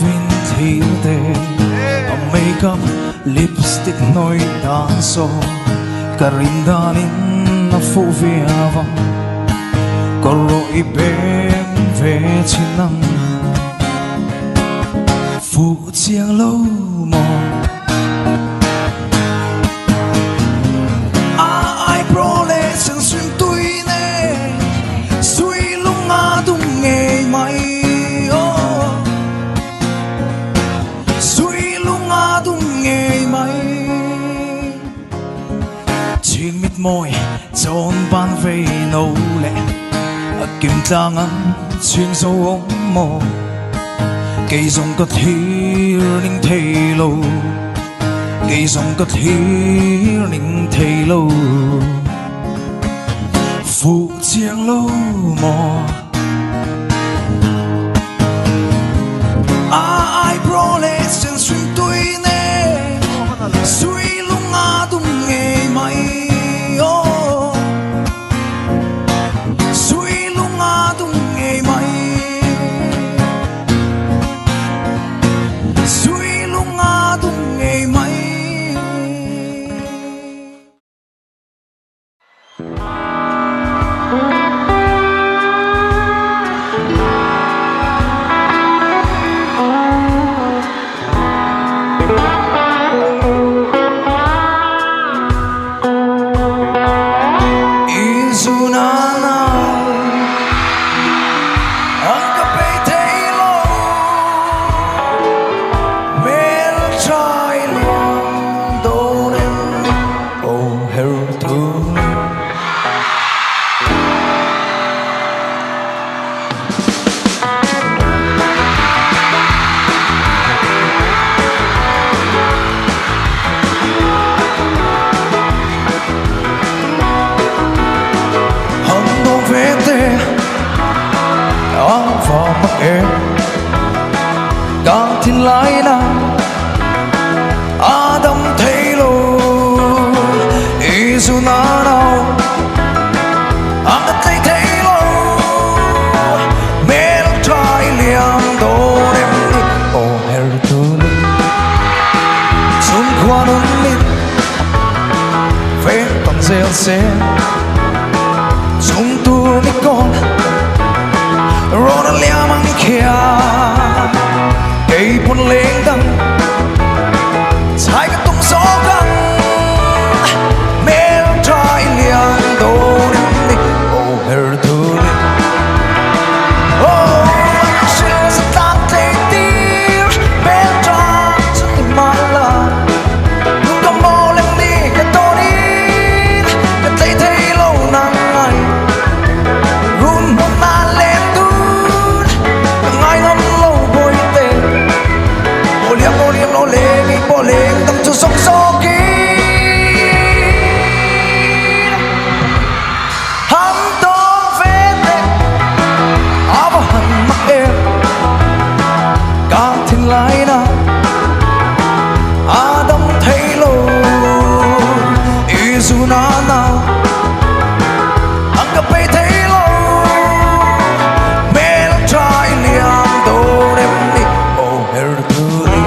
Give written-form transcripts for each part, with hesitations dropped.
vintilde ang makeup, lipstick no'y danso karindanin na foviava koro ibem về trên năm phụ chiang lâu mò ai pro lệ sang xuyên tui nè suy lung ngã tung nghề mày suy lung ngã tung nghề mày chuyện mịt môi trốn ban về nấu lẹ kim tangan chuyện dấu ống mồ cây dòng có thiêu ninh thầy lâu cây dòng có thiêu ninh thầy lâu phụ chiang lâu mò ai pro lệ chân xuyên tui nè suy lung ngã tung nghề mày càng thiên lại na Adam thấy lô Isu na nào ang at thấy thấy lô mel trai liang do em đi o her tu li sun quan on li phê bằng rêu xe sun tu ni con rồi liang mang kia cây buồn lên đằng hai cái tung gió găng mel trai liang đồ đi oh her tu li oh anh sẽ rất tan tê tiêu mel trai chân tình mà là luôn có mò lên đi cái tôi đi cái thấy thấy lâu nắng ngày run một ta lên tút ngày ngắm lâu bồi tê Ô liêm nó lên tâm cho sông gió kín hắn to về tê áo vào hẳn mắt em cả thiên lại na Adam thấy lô Isu na nào ang kapay thấy lô mel trai liang do em đi oh her tu li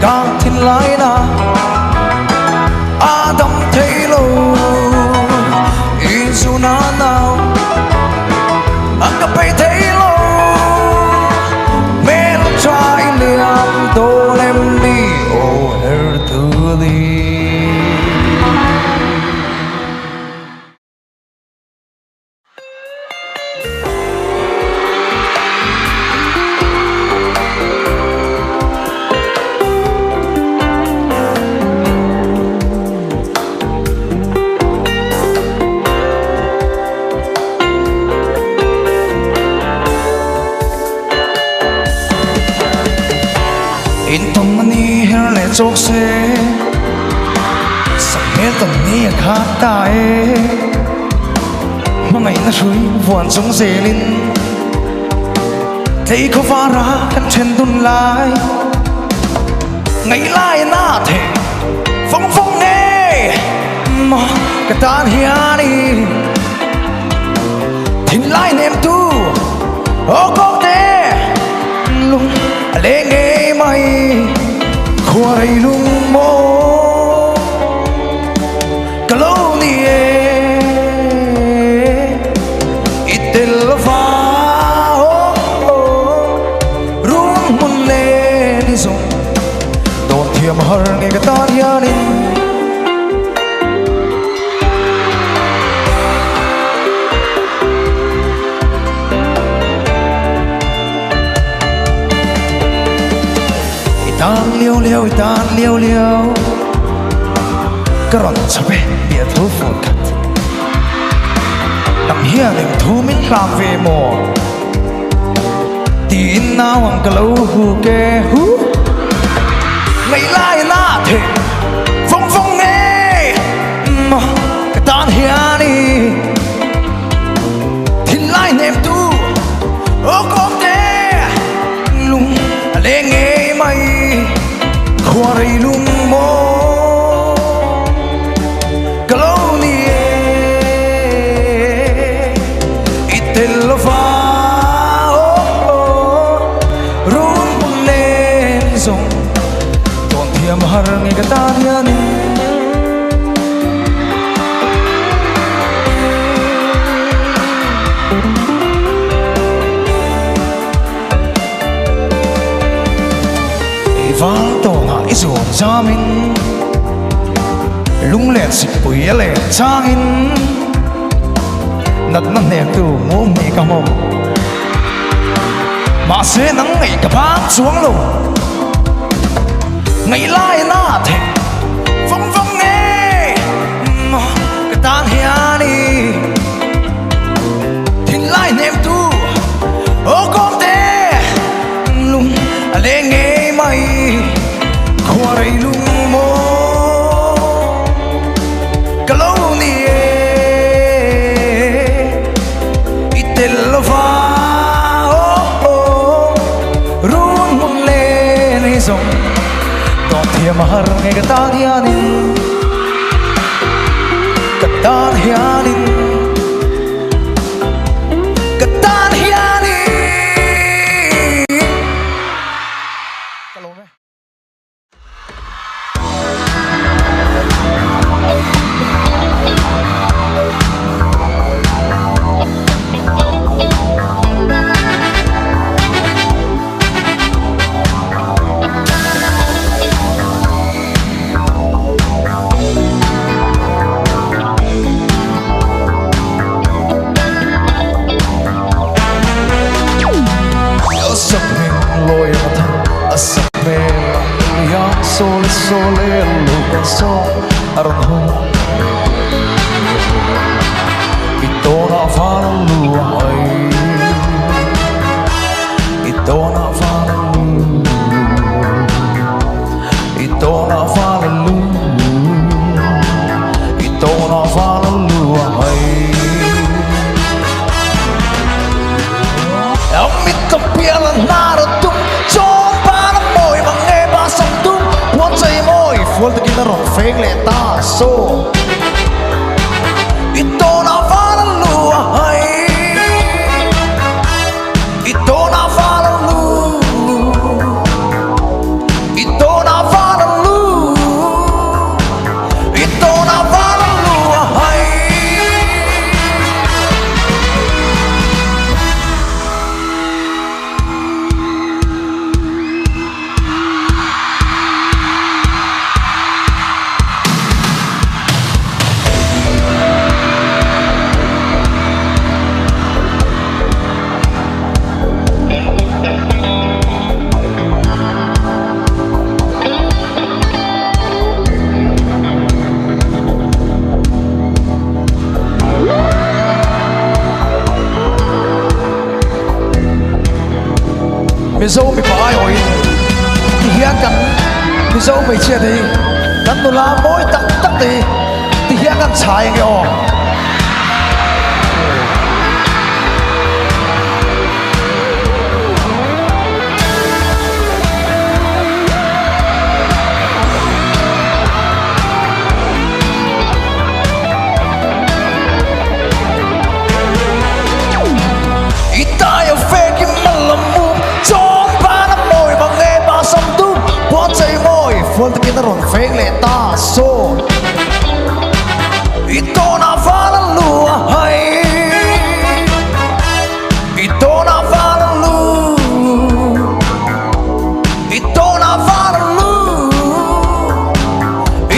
càng thiên lại na Adam thấy lô Isu na nào ang kapay thấy lô mel trai in tông ni her le chok se sa me ton ni kha ta e mangai na shui vuan chung zelin thấy có va ra kan chen dun lai ngày lai na the phong phong nghe mà cái tan hiền đi thìn lai nem tu ô có te lung lên nghe mày khoai lung mô cái lâu ni itel va rung mun lên đi dùng đồn thiềm hờ nghe cái tan hiền đi tan liêu liêu cái ròn chắp bê bịa thú phụ cắt nằm hiền đừng thú mình làm về mùa tin nào hoàng cái lâu hù kê hú ngày lai na thế phong phong nghe mà cái tan hiền đi tin lai nem tu ô có thế lung lên nghe mày khoai lung mô cái lâu ni itel va rung bung lên dùng đồn thiềm hờ nghe cái ta hiền vang tổ ngã ruộng cha mình lung lẹt xịt bụi lẹt cha in nát nát nẹt tu ngô mì cà mông mà sẽ nắng ngày cả bát xuống lù ngày lai na thế phong phong nghe cái tan hiền đi thìn lai nem tu ô con te lung lên nghe mày khoai lung mô cái lâu ni itel va run mun lên hay rong còn thiềm hờ nghe cái ta hiền cái ta hiền cái ta hiền sole lupa so arho itona falu ai itona falu itona falu itona falu ai ông mit piala naratum full to kita rock fake le ta so ito na falalu ai ito na falalu ito na falalu ito na falalu ai mi zo mi pai oi hian kan mi zo mai chia đi kan nu la moi tak tak ti hian kan chai nge o Full to get around fake let us so ito na fala lua hai ito na fala lu ito na fala lu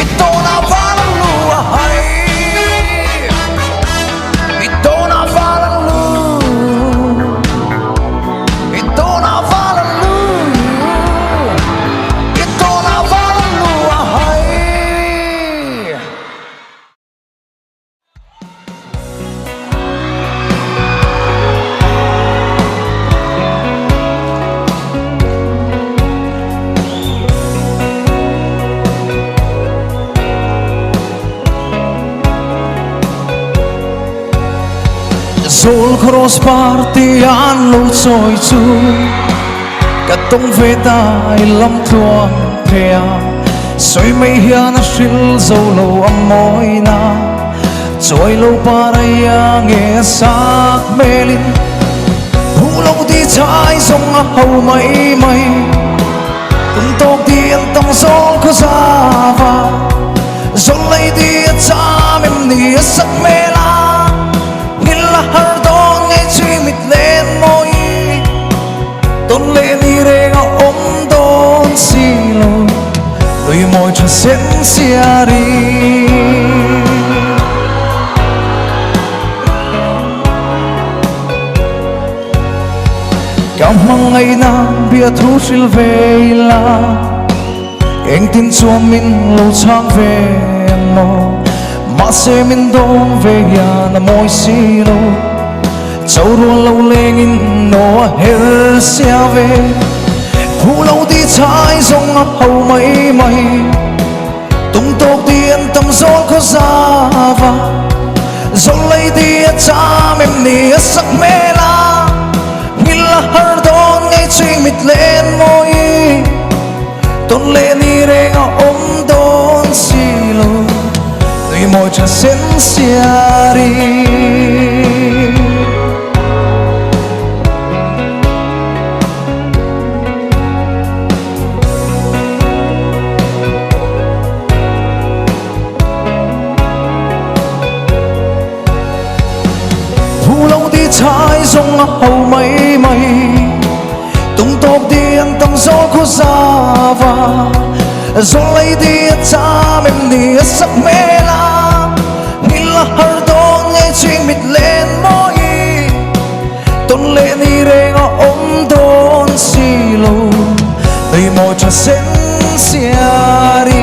ito na fala lua hai ito na fala lu ito na fala lu ito na Sol cross party an lo choi chu ka tong ve tai lam thuang thea soi mai hian a hril zo lo amoi na choi lo paraya nge sak melin hu lo ti chai song a hau mai mai tum tok ti an tong sol ko sa va zol lai ti cha mem ni sak mela har don ngay truy mịt lên môi tôn lên đi re ngõ ôm đón xì lôi đôi môi cho xén xia đi cảm mong ngày nào bia thu xil về là anh tin cho mình lâu trang về mồ mà sẽ mình đông về nhà là môi xì lô châu ruộng lâu lên in nó hết xe về thu lâu đi trái sông ngập hầu mấy mây tung tốc tiền tâm gió có ra và gió lấy đi cha mềm nỉ sắc mê la như là har đón ngay truy mịt lên môi tôn lên đi re ngõ ôm đón xì lô môi cho xén xia đi thu lâu đi trái sông hầu mấy mây tung tốc đi ăn tâm gió có ra và gió lấy đi cha mềm nỉ sắc mê la har don ngay chuyên mịt lên môi tôn lên đi re ngõ ôm đón xì lô đầy môi cho xén xia đi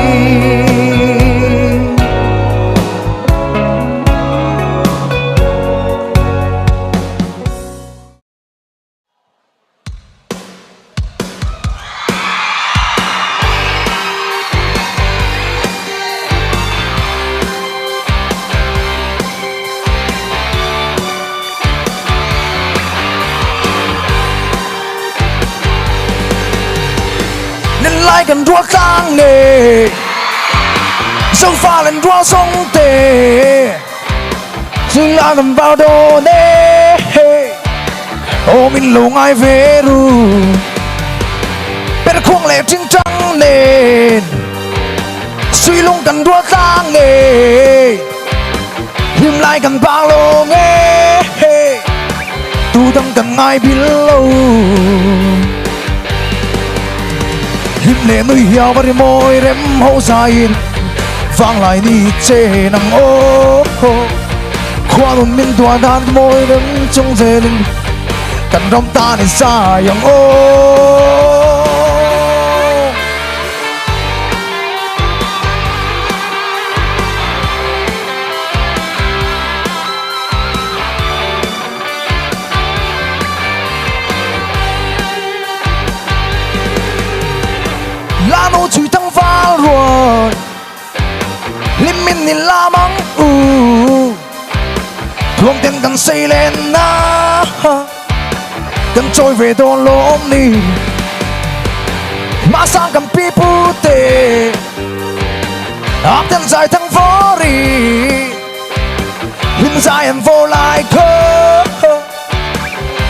lại gần đua khang nề sông pha lên đua sông tề dừng lại nằm vào đồ nê ô mình lâu ngay về ru bên khuôn lệ trinh trắng nền suy lung gần đua khang nề hiểm lại gần bao lô nghe tu tâm cần ai biết lâu him lệ nuôi hiao và môi rem hậu dài vang lại đi chê nắng ô khoa luôn mình tua đan môi rem trong dê linh cần rong ta để xa yang ô lá nụ chui thăng phá rồi lim min nhìn la mắng thương tiền cần xây lên na cần trôi về đô lốm đi mà sang cầm pi pu tê áp tiền dài thăng phố đi hình dài em vô lại khơ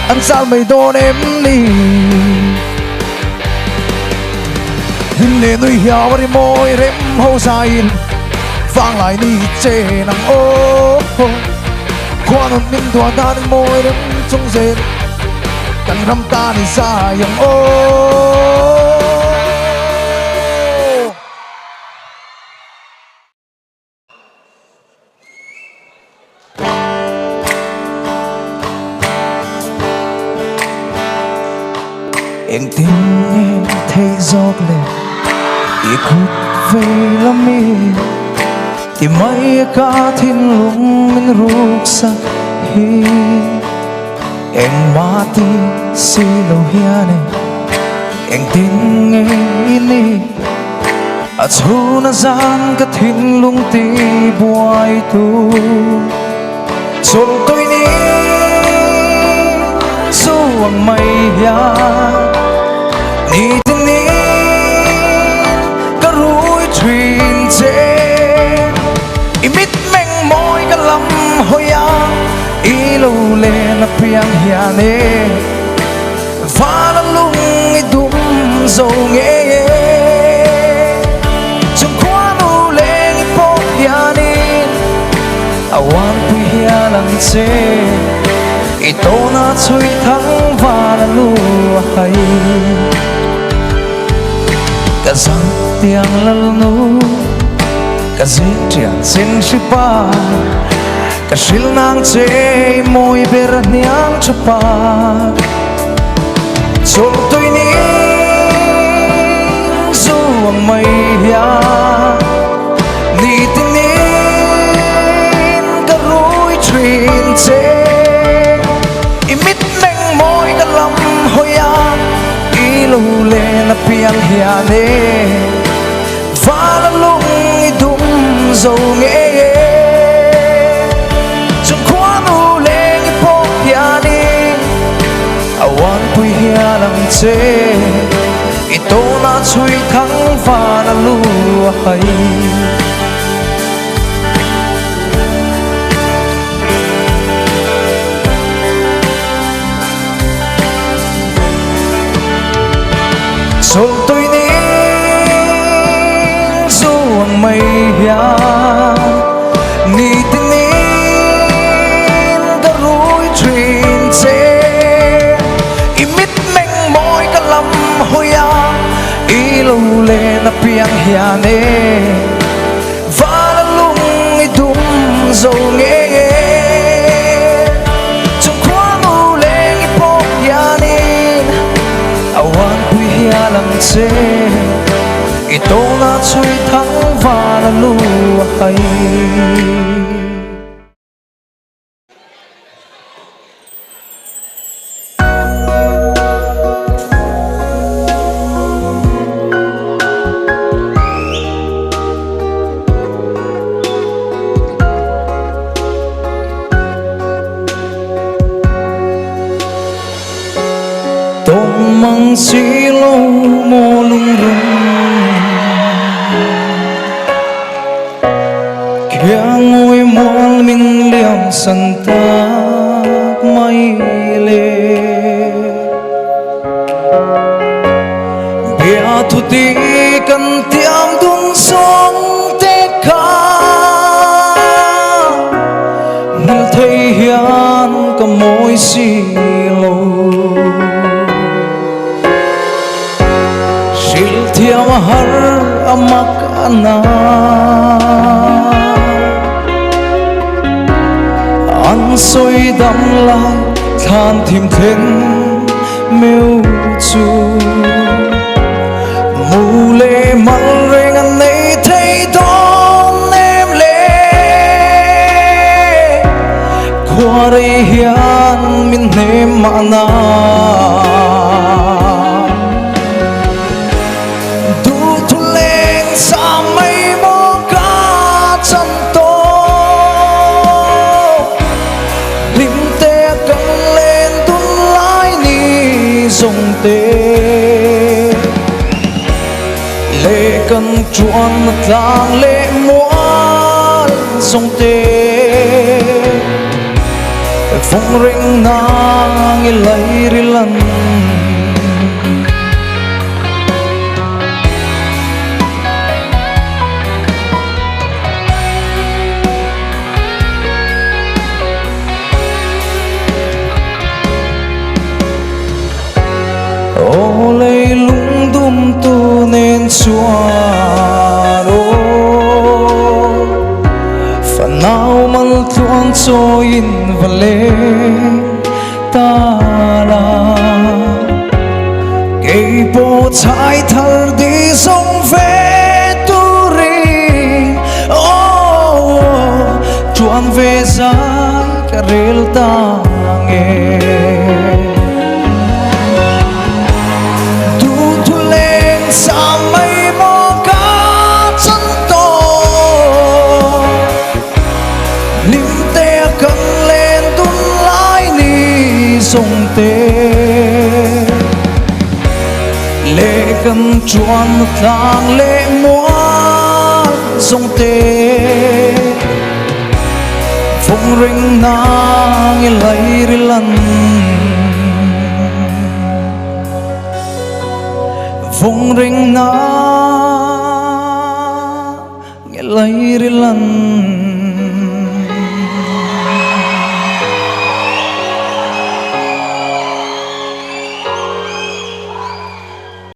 ăn sao mày đô em đi hình nề nuôi hiểu đi môi rem hô dài vang lại đi chê nắng ô qua nôn min tua ta đi môi rem trong dệt cần râm ta đi xa yang ô em tin em thấy giọt lệ ý khúc về lắm mi thì mấy cả thiên lung mình rục sa hi em mati si lo hiane em tin em ini chu na gian ka thiên lung ti buai tu chol tôi ni suang mây ya ni tin ni ka rui thuyền che imit meng moi ka lam hoya ilu le na piang hiane va la lung i dum zo nge chung kwa nu le i po hiane awan pu hialang che ito na chui thăng và là lu hay cả dòng tiếng lal nu cả duyên triền xin shipa cả sil nang che môi ber niang chupa chol tôi ni zuang mai ya ni tin ni cả rối truyền che imit meng moi ka lam hoya ilu le na piang hiane va la lung i dum zo nge chung kwa nu le i po hiane awan pui hialang che ito na chui thăng va la lu hay chol tôi ni zuang mây ya ni tin ni ka rui thuyền che imit meng moi ka lam hoya ilu le na piang hiane va la lung i dum zo nge chung kwa nu le i po hiane awan hialang che ito na chui thăng và là lu hay tông mang xí lâu mô lung rung kia ngồi muôn mình liang sân tác mây lê bia thu tí cần tiêm tung xuống tết ca nên thấy hiền có môi xí lâu thiam har amak ana an soi dam lai than thim then meu chu mù lê măng reng anh ấy thấy đón em lê qua đây hiền min nem mana lệ cần chuan tlang lệ muôn sông tê phong ring nang i lấy ri lần ô lấy lung đum tu nên xuân ô phần nào mal tuang cho in và lê ta la cây bộ trái thở đi sông về tu ring ô chuan về dài cả rel ta nghe sông tê lệ cầm chuan tlang lệ muôn sông tê phong ring nang i lấy ri lần phong ring nang i lấy ri lần